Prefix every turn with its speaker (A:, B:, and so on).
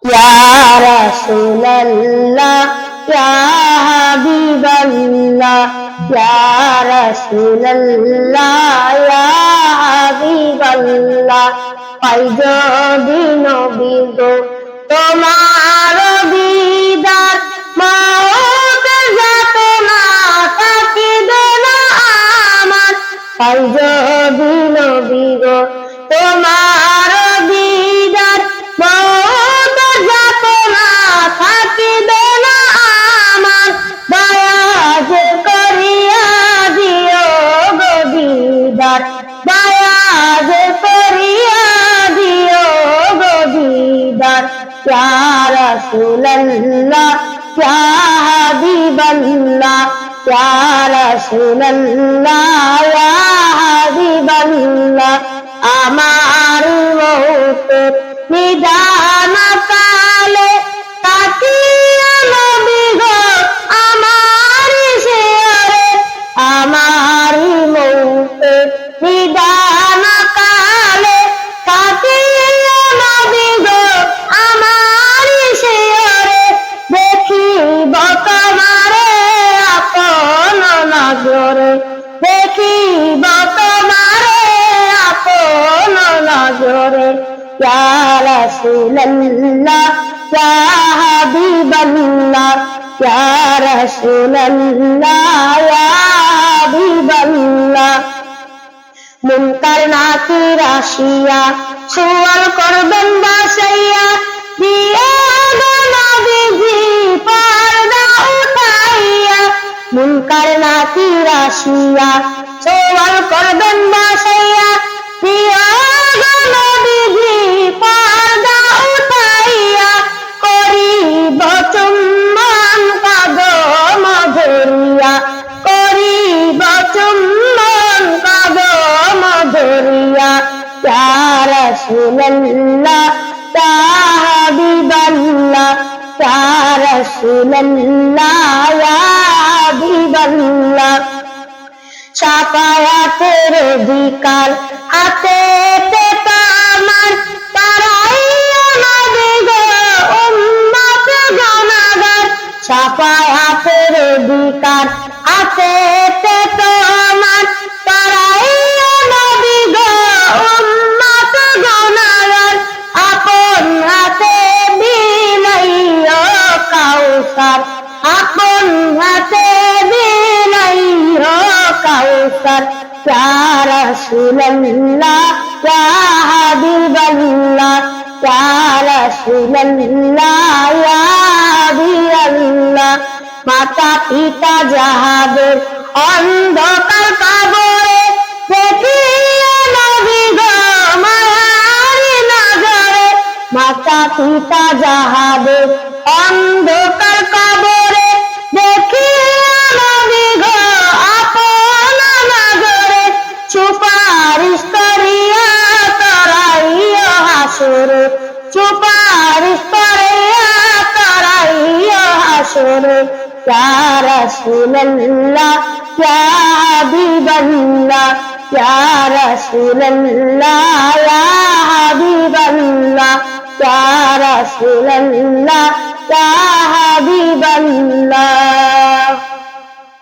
A: Ya Rasulallah, Ya Habiballah, Ya Rasulallah, Ya Habiballah, পাই যদি নবী গো তোমার দিদার, মওত যাতনা থাকিবে না আমার। পাই যদি নবী গো তোমার দিদার, মওত যাতনা থাকিবে না আমার। দয়া যে করিয়া দিও গো দিদার, দয়া যে করিয়া দিও গো দিদার। ইয়া রাসূলুল্লাহ, ইয়া হাবিবাল্লাহ, ইয়া রাসূলুল্লাহ, ইয়া হাবিবাল্লাহ। আমার মওতের নিদান কালে তাকিয়া নবী গো আমার শিয়রে, আমার মওতের নিদান কালে তাকিয়া নবী গো আমার শিয়রে। দেখিব তোমারে আপন নজরে, দেখিব তোমারে আপন নজরে। ইয়া রাসূলুল্লাহ, ইয়া হাবিবাল্লাহ, ইয়া রাসূলুল্লাহ, ইয়া হাবিবাল্লাহ। মুনকার নাকির আসিয়া সুয়াল করবেন বাসাইয়া, দিয়া গো নবীজি পর্দা উঠাইয়া। মুনকার নাকির আসিয়া সুয়াল করবেন বাসাইয়া, দিয়া গো নবীজি পর্দা উঠাইয়া। করিব চুম্বন কদম ধরিয়া, করিব চুম্বন কদম ধরিয়া। ইয়া রাসূলুল্লাহ, ইয়া হাবিবাল্লাহ, ইয়া রাসূলুল্লাহ, ইয়া হাবিবাল্লাহ। শাফায়াতের অধিকার হাতে পেতা আমার, তারাইয়া নবী গো উম্মত গুনাহগার। শাফায়াতের অধিকার হাতে পেতা আমার, তারাইয়া নবী গো উম্মত গুনাহগার। আপন হাতে বিলাইও কাউসার, আপন হাতে বিলাইও কাউসার। ইয়া রাসূলুল্লাহ, ইয়া হাবিবাল্লাহ, ইয়া রাসূলুল্লাহ, ইয়া হাবিবাল্লাহ। মাতা পিতা যাহাদের অন্ধকার কবরে, দেখিয়া নবী গো মায়ার নজরে। মাতা পিতা যাহাদের অন্ধকার কবরে, দেখিয়া নবী গো আপন নজরে। সুপারিশ করিয়া তরাইও হাসরে, সুপারিশ করিয়া তরাইও হাসরে। ইয়া রাসূলুল্লাহ, ইয়া হাবিবাল্লাহ, ইয়া রাসূলুল্লাহ, ইয়া হাবিবাল্লাহ, ইয়া রাসূলুল্লাহ, ইয়া হাবিবাল্লাহ।